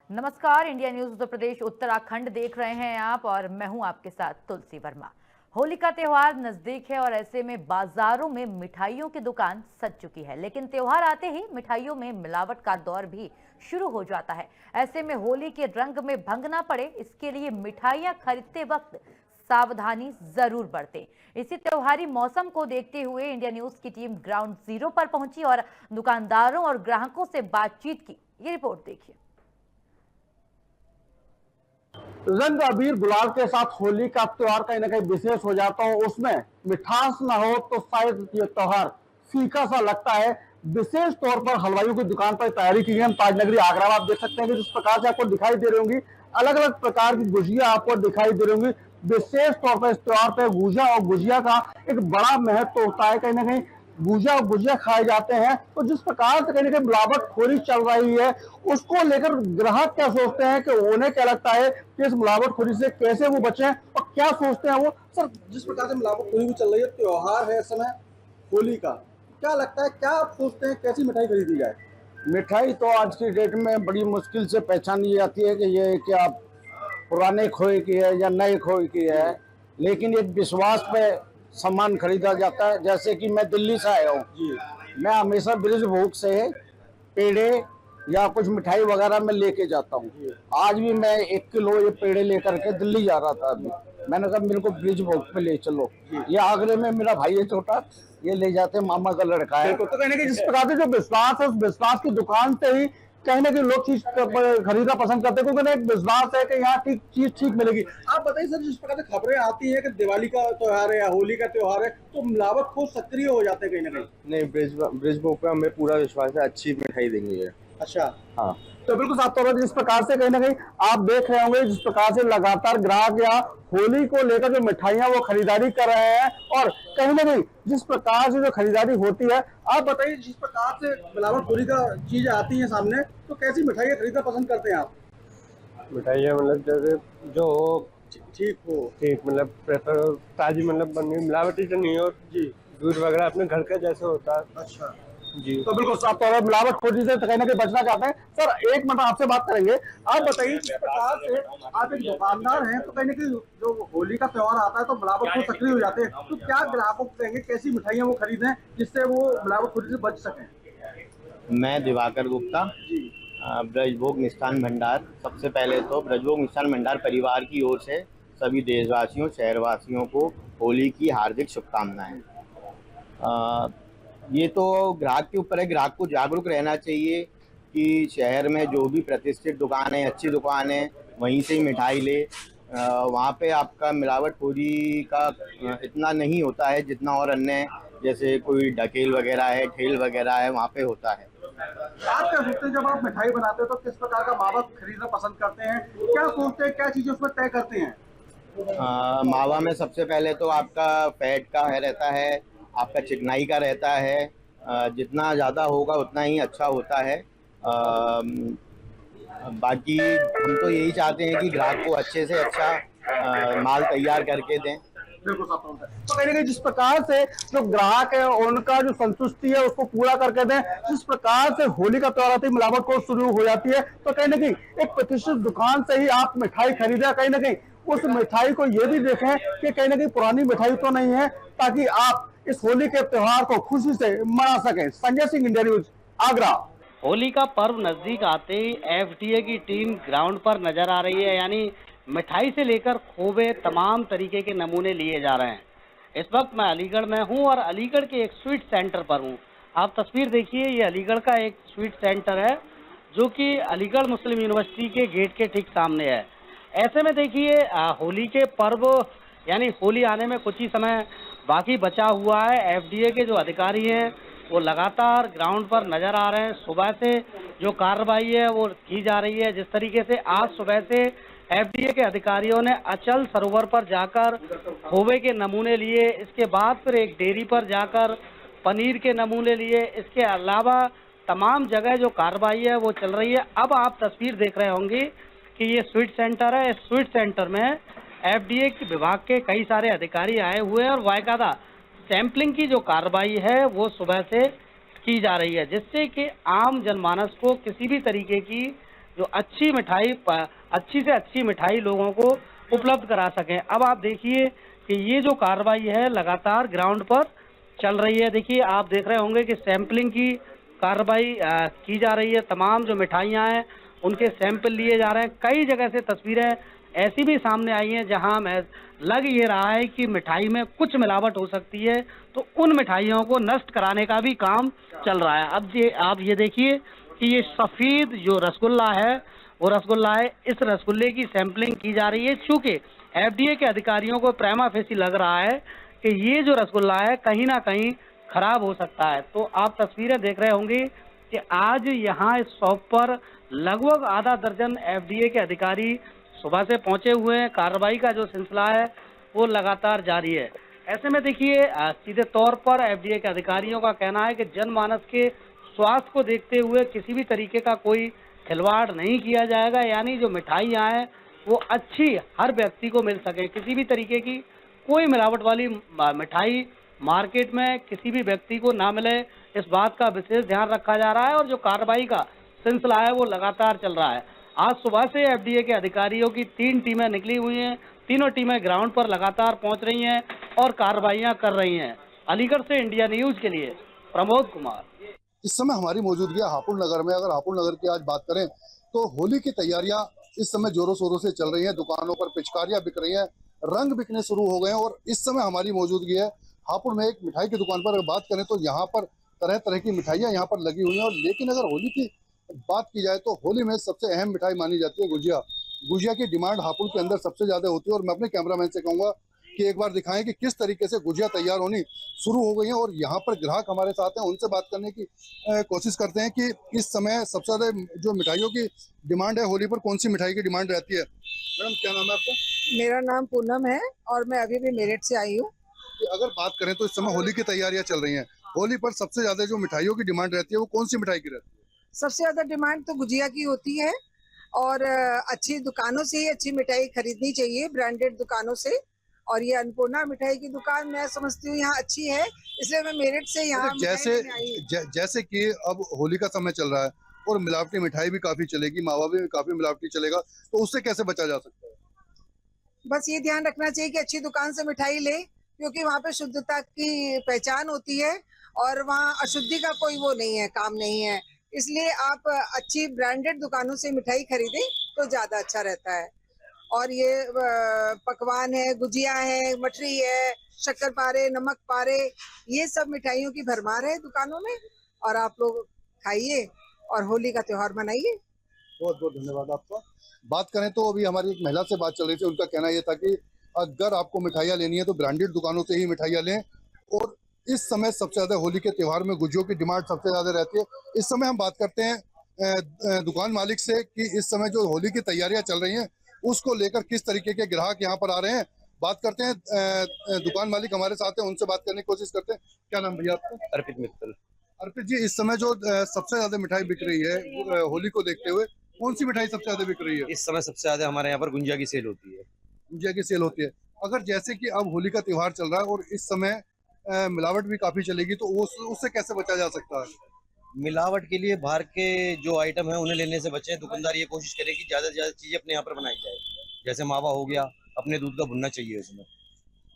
नमस्कार, India news Uttar Pradesh Uttarakhand देख रहे हैं आप और मैं हूं आपके साथ तुलसी वर्मा। होली का त्योहार नजदीक है और ऐसे में बाजारों में मिठाइयों की दुकान सज चुकी है, लेकिन त्योहार आते ही मिठाइयों में मिलावट का दौर भी शुरू हो जाता है। ऐसे में होली के रंग में भंग ना पड़े, इसके लिए मिठाइयां खरीदते वक्त सावधानी जरूर बरतें। इसी त्योहारी मौसम को देखते हुए इंडिया न्यूज की टीम ग्राउंड जीरो पर पहुंची और दुकानदारों और ग्राहकों से बातचीत की। ये रिपोर्ट देखिए। रंग अबीर गुलाल के साथ होली का त्योहार कहीं ना कहीं विशेष हो जाता हो, उसमें मिठास ना हो तो शायद ये त्योहार फीका सा लगता है। विशेष तौर पर हलवाइयों की दुकान पर तैयारी की गई है। ताजनगरी आगरा में आप देख सकते हैं कि जिस प्रकार से आपको दिखाई दे रही होंगी, अलग अलग प्रकार की गुजिया आपको दिखाई दे रही होंगी। विशेष तौर पर इस त्योहार पर गुजिया और गुजिया का एक बड़ा महत्व होता है। कहीं ना कहीं गुजिया और गुजिया खाए जाते हैं, तो जिस प्रकार से कहीं ना कहीं मिलावटखोरी चल रही है, उसको लेकर ग्राहक क्या सोचते हैं कि उन्हें क्या लगता है कि इस मिलावटखोरी से कैसे वो बचें और क्या सोचते हैं वो। सर, जिस प्रकार से मिलावटखोरी भी चल रही है, त्योहार है इस समय होली का, क्या लगता है, क्या आप सोचते हैं कैसी मिठाई खरीदी जाए? मिठाई तो आज की डेट में बड़ी मुश्किल से पहचानी जाती है कि ये क्या पुराने खोए की है या नए खोए की है, लेकिन एक विश्वास पे सामान खरीदा जाता है। जैसे कि मैं दिल्ली से आया हूँ, मैं हमेशा ब्रिज भोग से पेड़े या कुछ मिठाई वगैरह में लेके जाता हूँ। आज भी मैं 1 किलो ये पेड़े लेकर के दिल्ली जा रहा था। अभी मैंने कहा मेरे को ब्रिज भोग पे ले चलो। ये आगरे में मेरा भाई है छोटा, ये ले जाते मामा का लड़का है। तो कहने की जिस प्रकार से जो विश्वास है, उस विश्वास की दुकान से ही कहीं ना कहीं लोग चीज खरीदना पसंद करते हैं, क्योंकि एक विश्वास है कि यहाँ चीज ठीक मिलेगी। आप बताइए सर, जिस प्रकार से खबरें आती है कि दिवाली का त्योहार है या होली का त्योहार है, तो मिलावटखोर सक्रिय हो जाते हैं कहीं ना कहीं। नहीं, ब्रिज भोग पे हमें पूरा विश्वास है, अच्छी मिठाई देंगे ये। अच्छा, हाँ। तो बिल्कुल साफ तौर पर जिस प्रकार से कहीं ना कहीं आप देख रहे होंगे, जिस प्रकार से लगातार ग्राहक या होली को लेकर जो मिठाइयां वो खरीदारी कर रहे हैं, और कहीं ना कहीं जिस प्रकार से जो खरीदारी होती है, आप बताइए जिस प्रकार से मिलावटखोरी का चीज आती है सामने, तो कैसी मिठाइयां खरीदना पसंद करते हैं आप? मिठाइयाँ मतलब जैसे जो ठीक मतलब प्रेफर ताजी, मतलब बनी मिलावटी तो नहीं हो जी। दूध वगैरह अपने घर का जैसे होता है। अच्छा जी। तो बिल्कुल साफ तौर पर मिलावटखोरी से कहीं ना कहीं बचना चाहते हैं। सर, एक मिनट आपसे बात करेंगे। आप बताइए, जिस प्रकार से आप एक दुकानदार हैं, तो कहीं ना कहीं जो होली का त्योहार आता है तो मिलावटखोर सक्रिय हो जाते हैं, तो क्या ग्राहकों को कहेंगे कैसी मिठाइयां वो खरीदें जिससे वो मिलावटखोरी से बच सकें? मैं दिवाकर गुप्ता, ब्रजभोग मिष्ठान भंडार। सबसे पहले तो ब्रजभोग मिष्ठान भंडार परिवार की ओर से सभी देशवासियों, शहरवासियों को होली की हार्दिक शुभकामनाएं। ये तो ग्राहक के ऊपर है, ग्राहक को जागरूक रहना चाहिए कि शहर में जो भी प्रतिष्ठित दुकान है, अच्छी दुकान है, वहीं से ही मिठाई ले। वहाँ पे आपका मिलावटखोरी का इतना नहीं होता है जितना और अन्य जैसे कोई ढकेल वगैरह है, ठेल वगैरह है, वहाँ पे होता है। आप क्या सोचते हैं जब आप मिठाई बनाते हो तो किस प्रकार का मावा खरीदना पसंद करते हैं? क्या सोचते हैं, क्या चीजें उसमें तय करते हैं? मावा में सबसे पहले तो आपका फैट का रहता है, आपका चिकनाई का रहता है। जितना ज़्यादा होगा उतना ही अच्छा होता है। बाकी हम तो यही चाहते हैं कि ग्राहक को अच्छे से अच्छा माल तैयार करके दें। बिल्कुल साफ तौर पे। तो कहीं ना कहीं जिस प्रकार से जो ग्राहक है उनका जो संतुष्टि है उसको पूरा करके दें। जिस प्रकार से होली का त्योहार आती है, मिलावट को शुरू हो जाती है, तो कहीं ना कहीं एक प्रतिष्ठित दुकान से ही आप मिठाई खरीदें। कहीं ना कहीं उस मिठाई को ये भी देखें कि कहीं ना कहीं पुरानी मिठाई तो नहीं है, ताकि आप इस होली के त्योहार को खुशी से मना सकें। Sanjay Singh, India News, Agra. होली का पर्व नजदीक आते ही एफडीए की टीम ग्राउंड पर नजर आ रही है, यानी मिठाई से लेकर खोवे तमाम तरीके के नमूने लिए जा रहे हैं। इस वक्त मैं अलीगढ़ में हूं और अलीगढ़ के एक स्वीट सेंटर पर हूं। आप तस्वीर देखिए, ये अलीगढ़ का एक स्वीट सेंटर है जो कि अलीगढ़ मुस्लिम यूनिवर्सिटी के गेट के ठीक सामने है। ऐसे में देखिए, होली के पर्व यानी होली आने में कुछ ही समय बाकी बचा हुआ है। एफडीए के जो अधिकारी हैं वो लगातार ग्राउंड पर नजर आ रहे हैं। सुबह से जो कार्रवाई है वो की जा रही है। जिस तरीके से आज सुबह से एफडीए के अधिकारियों ने अचल सरोवर पर जाकर खोवे के नमूने लिए, इसके बाद फिर एक डेयरी पर जाकर पनीर के नमूने लिए। इसके अलावा तमाम जगह जो कार्रवाई है वो चल रही है। अब आप तस्वीर देख रहे होंगे कि ये स्वीट सेंटर है। इस स्वीट सेंटर में एफडीए के विभाग के कई सारे अधिकारी आए हुए हैं और बाकायदा सैंपलिंग की जो कार्रवाई है वो सुबह से की जा रही है, जिससे कि आम जनमानस को किसी भी तरीके की जो अच्छी मिठाई अच्छी से अच्छी मिठाई लोगों को उपलब्ध करा सकें। अब आप देखिए कि ये जो कार्रवाई है लगातार ग्राउंड पर चल रही है। देखिए आप देख रहे होंगे कि सैंपलिंग की कार्रवाई की जा रही है। तमाम जो मिठाइयाँ हैं उनके सैंपल लिए जा रहे हैं। कई जगह से तस्वीरें ऐसी भी सामने आई हैं जहां मैं लग ये रहा है कि मिठाई में कुछ मिलावट हो सकती है, तो उन मिठाइयों को नष्ट कराने का भी काम चल रहा है। अब ये आप ये देखिए कि ये सफ़ेद जो रसगुल्ला है वो रसगुल्ला है। इस रसगुल्ले की सैंपलिंग की जा रही है चूँकि FDA के अधिकारियों को प्रेमा फेसी लग रहा है कि ये जो रसगुल्ला है कहीं ना कहीं खराब हो सकता है। तो आप तस्वीरें देख रहे होंगे कि आज यहाँ इस शॉप पर लगभग आधा दर्जन FDA के अधिकारी सुबह से पहुंचे हुए हैं। कार्रवाई का जो सिलसिला है वो लगातार जारी है। ऐसे में देखिए सीधे तौर पर FDA के अधिकारियों का कहना है कि जनमानस के स्वास्थ्य को देखते हुए किसी भी तरीके का कोई खिलवाड़ नहीं किया जाएगा, यानी जो मिठाइयाँ हैं वो अच्छी हर व्यक्ति को मिल सके। किसी भी तरीके की कोई मिलावट वाली मिठाई मार्केट में किसी भी व्यक्ति को ना मिले, इस बात का विशेष ध्यान रखा जा रहा है और जो कार्रवाई का सिलसिला है वो लगातार चल रहा है। आज सुबह से FDA के अधिकारियों की 3 टीमें निकली हुई हैं। तीनों टीमें ग्राउंड पर लगातार पहुंच रही हैं और कार्रवाइयां कर रही हैं। अलीगढ़ से इंडिया न्यूज के लिए प्रमोद कुमार। इस समय हमारी मौजूदगी है हापुड़ नगर में। अगर हापुड़ नगर की आज बात करें तो होली की तैयारियां इस समय जोरों शोरों से चल रही हैं। दुकानों पर पिचकारियां बिक रही हैं, रंग बिकने शुरू हो गए हैं और इस समय हमारी मौजूदगी है हापुड़ में एक मिठाई की दुकान पर। अगर बात करें तो यहाँ पर तरह तरह की मिठाइयाँ यहाँ पर लगी हुई हैं। और लेकिन अगर होली की बात की जाए तो होली में सबसे अहम मिठाई मानी जाती है गुजिया। गुजिया की डिमांड हापुड़ के अंदर सबसे ज्यादा होती है और मैं अपने कैमरामैन से कहूंगा कि एक बार दिखाएं कि किस तरीके से गुजिया तैयार होनी शुरू हो गई है। और यहाँ पर ग्राहक हमारे साथ हैं, उनसे बात करने की कोशिश करते हैं कि इस समय सबसे ज्यादा जो मिठाइयों की डिमांड है होली पर, कौन सी मिठाई की डिमांड रहती है। मैडम क्या नाम है आपका? मेरा नाम पूनम है और मैं अभी भी मेरठ से आई हूँ। अगर बात करें तो इस समय होली की तैयारियां चल रही हैं, होली पर सबसे ज्यादा जो मिठाइयों की डिमांड रहती है वो कौन सी मिठाई की रहती है? सबसे ज्यादा डिमांड तो गुजिया की होती है और अच्छी दुकानों से ही अच्छी मिठाई खरीदनी चाहिए, ब्रांडेड दुकानों से। और ये अन्नपूर्णा मिठाई की दुकान मैं समझती हूँ यहाँ अच्छी है, इसलिए मैं मेरठ से यहाँ जैसे कि अब होली का समय चल रहा है और मिलावटी मिठाई भी काफी चलेगी, मावा भी काफी मिलावटी चलेगा, तो उससे कैसे बचा जा सकता है? बस ये ध्यान रखना चाहिए कि अच्छी दुकान से मिठाई ले, क्योंकि वहाँ पे शुद्धता की पहचान होती है और वहाँ अशुद्धि का कोई वो नहीं है, काम नहीं है। इसलिए आप अच्छी ब्रांडेड दुकानों से मिठाई खरीदें तो ज्यादा अच्छा रहता है। और ये पकवान है, गुजिया है, मठरी है, शक्कर पारे, नमक पारे, ये सब मिठाइयों की भरमार है दुकानों में। और आप लोग खाइए और होली का त्योहार मनाइए। बहुत बहुत धन्यवाद आपका। बात करें तो अभी हमारी एक महिला से बात चल रही थी, उनका कहना यह था कि अगर आपको मिठाइयाँ लेनी है तो ब्रांडेड दुकानों से ही मिठाइयाँ लें। और इस समय सबसे ज्यादा होली के त्योहार में गुजियों की डिमांड सबसे ज्यादा रहती है। इस समय हम बात करते हैं दुकान मालिक से कि इस समय जो होली की तैयारियां चल रही हैं उसको लेकर किस तरीके के ग्राहक यहाँ पर आ रहे हैं। बात करते हैं दुकान मालिक हमारे साथ हैं, उनसे बात करने की कोशिश करते हैं। क्या नाम भैया आपका? अर्पित मित्तल। अर्पित जी, इस समय जो सबसे ज्यादा मिठाई बिक रही है होली को देखते हुए, कौन सी मिठाई सबसे ज्यादा बिक रही है? इस समय सबसे ज्यादा हमारे यहाँ पर गुंजिया की सेल होती है। गुंजिया की सेल होती है। अगर जैसे कि अब होली का त्योहार चल रहा है और इस समय मिलावट भी काफी चलेगी, तो उससे कैसे बचा जा सकता है? मिलावट के लिए बाहर के जो आइटम है उन्हें लेने से बचे। दुकानदार ये कोशिश करे कि ज्यादा से ज्यादा चीजें अपने यहाँ पर बनाई जाए। जैसे मावा हो गया, अपने दूध का भुनना चाहिए उसमें,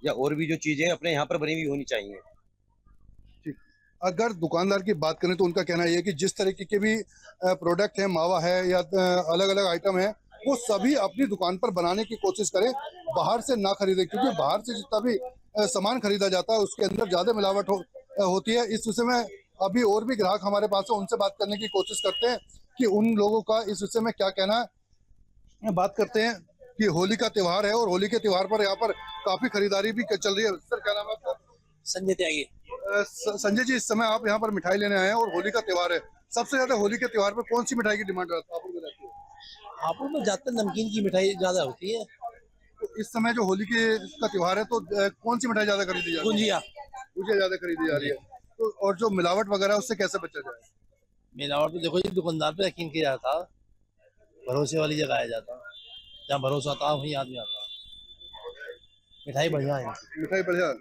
या और भी जो चीजें अपने यहाँ पर बनी हुई होनी चाहिए। ठीक। अगर दुकानदार की बात करें तो उनका कहना यह है कि जिस तरीके के भी प्रोडक्ट है, मावा है या अलग अलग आइटम है, वो सभी अपनी दुकान पर बनाने की कोशिश करें, बाहर से ना खरीदें। क्योंकि बाहर से जितना भी सामान खरीदा जाता है उसके अंदर ज्यादा मिलावट होती है। इस विषय में अभी और भी ग्राहक हमारे पास है, उनसे बात करने की कोशिश करते हैं कि उन लोगों का इस विषय में क्या कहना है। बात करते हैं कि होली का त्योहार है और होली के त्योहार पर यहाँ पर काफी खरीदारी भी चल रही है। सर क्या नाम है आपका? संजय त्यागी। संजय जी, इस समय आप यहाँ पर मिठाई लेने आए हैं और होली का त्योहार है, सबसे ज्यादा होली के त्योहार पर कौन सी मिठाई की डिमांड रहती है? हापुड़ में ज्यादातर नमकीन की मिठाई ज्यादा होती है। तो इस समय जो होली का त्योहार है तो कौन सी मिठाई ज्यादा खरीदी जा रही है? गुंजिया। गुंजिया ज्यादा खरीदी जा रही है। तो और जो मिलावट वगैरह उससे कैसे बचा जाए? मिलावट तो देखो जी, दुकानदार पे यकीन किया जाता, भरोसे वाली जगह आया जाता, जहाँ भरोसा आता वहीं आदमी आता। मिठाई बढ़िया है, मिठाई बढ़िया।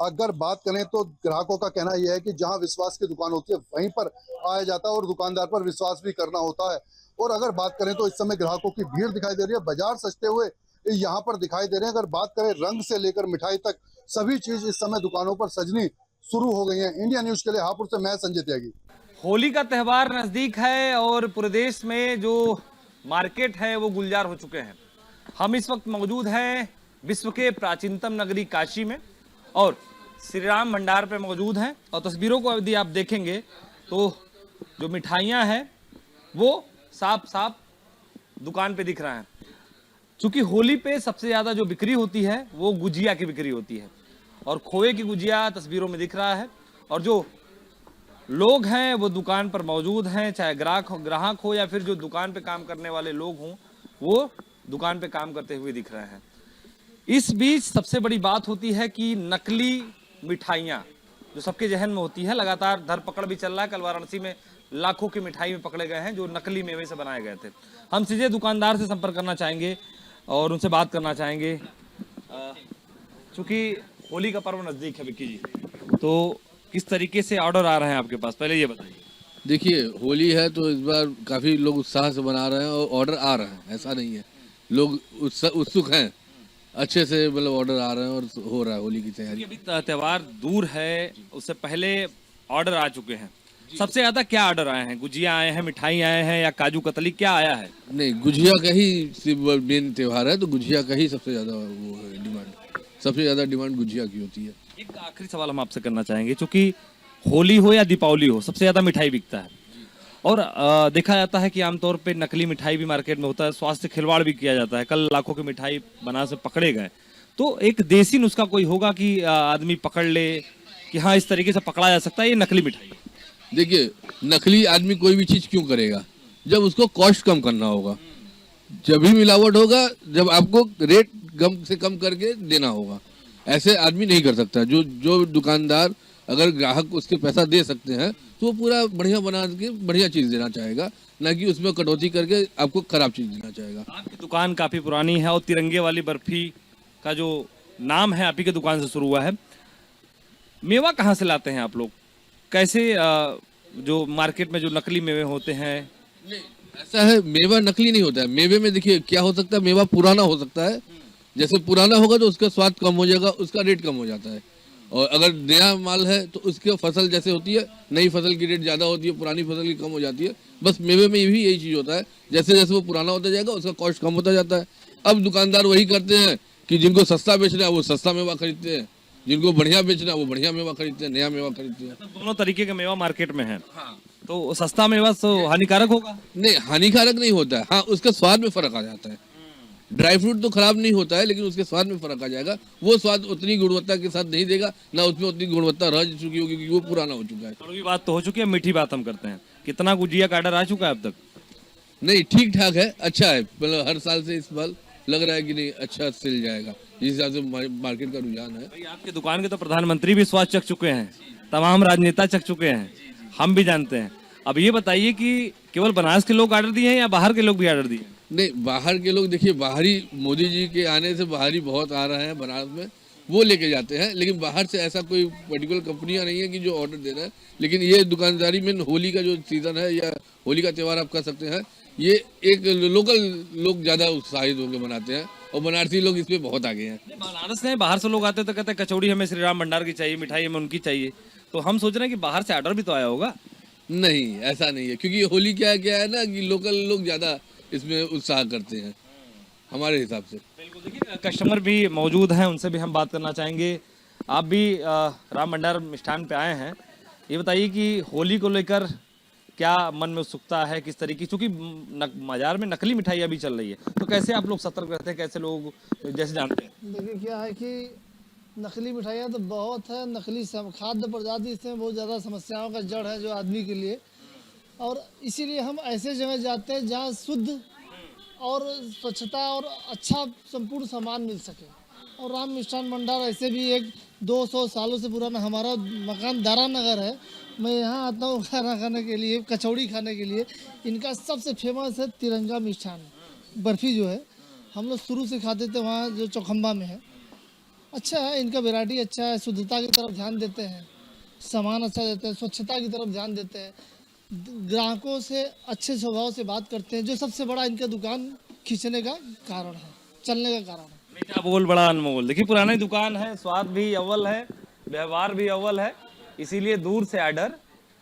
अगर बात करें तो ग्राहकों का कहना यह है कि जहां विश्वास की दुकान होती है वहीं पर आया जाता है और दुकानदार पर विश्वास भी करना होता है। और अगर बात करें तो इस समय ग्राहकों की भीड़ दिखाई दे रही है, बाजार सजते हुए यहाँ पर दिखाई दे रहे हैं। अगर बात करें रंग से लेकर मिठाई तक सभी चीज इस समय दुकानों पर सजनी शुरू हो गई है। इंडिया न्यूज के लिए हापुड़ से मैं संजय त्यागी। होली का त्यौहार नजदीक है और पूरे देश में जो मार्केट है वो गुलजार हो चुके हैं। हम इस वक्त मौजूद हैं विश्व के प्राचीनतम नगरी काशी में और श्री राम भंडार पे मौजूद हैं। और तस्वीरों को यदि आप देखेंगे तो जो मिठाइयाँ हैं वो साफ साफ दुकान पे दिख रहा है। चूंकि होली पे सबसे ज़्यादा जो बिक्री होती है वो गुजिया की बिक्री होती है और खोए की गुजिया तस्वीरों में दिख रहा है। और जो लोग हैं वो दुकान पर मौजूद हैं, चाहे ग्राहक हो या फिर जो दुकान पे काम करने वाले लोग हों, वो दुकान पे काम करते हुए दिख रहे हैं। इस बीच सबसे बड़ी बात होती है कि नकली मिठाइयाँ जो सबके जहन में होती है, लगातार धरपकड़ भी चल रहा है। कल वाराणसी में लाखों की मिठाई में पकड़े गए हैं जो नकली मेवे से बनाए गए थे। हम सीधे दुकानदार से संपर्क करना चाहेंगे और उनसे बात करना चाहेंगे। चूंकि होली का पर्व नजदीक है विक्की जी, तो किस तरीके से ऑर्डर आ रहे हैं आपके पास, पहले ये बताइए। देखिए होली है तो इस बार काफ़ी लोग उत्साह से बना रहे हैं और ऑर्डर आ रहे हैं, ऐसा नहीं है। लोग उत्सुक हैं, अच्छे से मतलब ऑर्डर आ रहे हैं और हो रहा है होली की तैयारी। अभी त्यौहार दूर है, उससे पहले ऑर्डर आ चुके हैं। सबसे ज्यादा क्या ऑर्डर आए हैं? गुजिया आए हैं, मिठाई आए हैं या काजू कतली, क्या आया है? नहीं, गुजिया का ही मेन त्यौहार है तो गुजिया का ही सबसे ज़्यादा वो है डिमांड, सबसे ज़्यादा डिमांड गुजिया की होती है। एक आखिरी सवाल हम आपसे करना चाहेंगे, क्योंकि होली हो या दीपावली हो सबसे ज़्यादा मिठाई बिकता है और देखा जाता है कि आमतौर पे नकली मिठाई भी मार्केट में होता है, स्वास्थ्य खिलवाड़ भी किया जाता है। कल लाखों की मिठाई बना से पकड़े गए, तो एक देसी नुस्खा कोई होगा कि आदमी पकड़ ले कि हाँ इस तरीके से पकड़ा जा सकता है ये नकली मिठाई? देखिए नकली आदमी कोई भी चीज़ क्यों करेगा, जब उसको कॉस्ट कम करना होगा, जब भी मिलावट होगा, जब आपको रेट कम से कम करके देना होगा। ऐसे आदमी नहीं कर सकता। जो दुकानदार अगर ग्राहक उसके पैसा दे सकते हैं तो वो पूरा बढ़िया बना के बढ़िया चीज़ देना चाहेगा, ना कि उसमें कटौती करके आपको खराब चीज़ देना चाहेगा। आपकी दुकान काफ़ी पुरानी है और तिरंगे वाली बर्फी का जो नाम है आप ही की दुकान से शुरू हुआ है। मेवा कहाँ से लाते हैं आप लोग? कैसे जो मार्केट में जो नकली मेवे होते हैं? नहीं, ऐसा है, मेवा नकली नहीं होता है। मेवे में देखिए क्या हो सकता है, मेवा पुराना हो सकता है, जैसे पुराना होगा तो उसका स्वाद कम हो जाएगा, उसका रेट कम हो जाता है। और अगर नया माल है तो उसकी फसल जैसे होती है, नई फसल की रेट ज़्यादा होती है, पुरानी फसल की कम हो जाती है। बस मेवे में भी यही चीज़ होता है, जैसे जैसे वो पुराना होता जाएगा उसका कॉस्ट कम होता जाता है। अब दुकानदार वही करते हैं कि जिनको सस्ता बेचना है वो सस्ता मेवा खरीदते हैं, जिनको बढ़िया बेचना है वो बढ़िया मेवा खरीदते हैं, नया मेवा खरीदते हैं। दोनों तरीके का मेवा मार्केट में है। हाँ। तो सस्ता मेवा तो हानिकारक होगा? नहीं, हानिकारक नहीं होता है। हाँ, उसके स्वाद में फर्क आ जाता है। ड्राई फ्रूट तो खराब नहीं होता है, लेकिन उसके स्वाद में फर्क आ जाएगा। वो स्वाद उतनी गुणवत्ता के साथ नहीं देगा, ना उसमें उतनी गुणवत्ता रह चुकी होगी क्योंकि वो पुराना हो चुका है। कड़वी बात तो हो चुकी है, मीठी बात हम करते हैं। कितना गुजिया का ऑर्डर आ चुका है अब तक? नहीं, ठीक ठाक है, अच्छा है। मतलब हर साल से इस बार लग रहा है कि नहीं अच्छा सेल जाएगा, जिस हिसाब से मार्केट का रुझान है। भाई आपकी दुकान के तो प्रधानमंत्री भी स्वाद चख चुके हैं, तमाम राजनेता चख चुके हैं, हम भी जानते हैं। अब ये बताइए कि केवल बनारस के लोग ऑर्डर दिए हैं या बाहर के लोग भी ऑर्डर दिए? नहीं, बाहर के लोग देखिए, बाहरी मोदी जी के आने से बाहरी बहुत आ रहे हैं बनारस में, वो लेके जाते हैं। लेकिन बाहर से ऐसा कोई पर्टिकुलर कंपनियां नहीं है कि जो ऑर्डर दे रहे हैं। लेकिन ये दुकानदारी में होली का जो सीजन है या होली का त्यौहार आप कह सकते हैं, ये एक लोकल लोग ज़्यादा उत्साहित होकर मनाते हैं और बनारसी लोग इसमें बहुत आगे हैं। बनारस में बाहर से लोग आते तो कहते हैं कचौड़ी हमें श्री राम भंडार की चाहिए, मिठाई हमें उनकी चाहिए। तो हम सोच रहे हैं कि बाहर से ऑर्डर भी तो आया होगा। नहीं, ऐसा नहीं है, क्योंकि होली क्या है ना कि लोकल लोग ज़्यादा इसमें उत्साह करते हैं हमारे हिसाब से। बिल्कुल, देखिए कस्टमर भी मौजूद हैं, उनसे भी हम बात करना चाहेंगे। आप भी राम भंडार मिष्ठान पे आए हैं, ये बताइए कि होली को लेकर क्या मन में उत्सुकता है, किस तरीके, क्योंकि बाजार में नकली मिठाई अभी चल रही है, तो कैसे आप लोग सतर्क रहते हैं, कैसे लोग जैसे जानते हैं? देखिए क्या है कि नकली मिठाइयाँ तो बहुत है, नकली खाद्य पदार्थ इसमें बहुत ज़्यादा समस्याओं का जड़ है जो आदमी के लिए। और इसीलिए हम ऐसे जगह जाते हैं जहाँ शुद्ध और स्वच्छता और अच्छा संपूर्ण सामान मिल सके। और राम मिष्ठान भंडार ऐसे भी एक 200 सालों से पुराना हमारा मकान दारा नगर है, मैं यहाँ आता हूँ खाना खाने के लिए, कचौड़ी खाने के लिए। इनका सबसे फेमस है तिरंगा मिष्ठान बर्फ़ी, जो है हम लोग शुरू से खाते थे वहाँ जो चौखम्बा में है। अच्छा है, इनका वैरायटी अच्छा है, शुद्धता की तरफ ध्यान देते हैं, सामान अच्छा देते हैं, स्वच्छता की तरफ ध्यान देते हैं। ग्राहकों से अच्छे स्वभाव से बात करते हैं, जो सबसे बड़ा इनका दुकान खींचने का कारण है, चलने का कारण है। मीठा बोल बड़ा अनमोल। देखिए पुरानी दुकान है, स्वाद भी अव्वल है, व्यवहार भी अव्वल है, इसीलिए दूर से आर्डर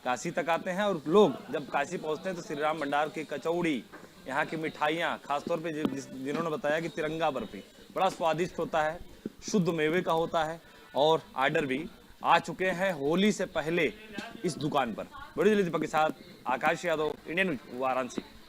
काशी तक आते हैं। और लोग जब काशी पहुंचते हैं तो श्री राम भंडार की कचौड़ी, यहाँ की मिठाइयाँ, खासतौर पे जिन्होंने बताया कि तिरंगा बर्फी बड़ा स्वादिष्ट होता है, शुद्ध मेवे का होता है। और आर्डर भी आ चुके हैं होली से पहले इस दुकान पर। बड़ी दिलीप के साथ आकाश यादव, इंडियन न्यूज़, वाराणसी।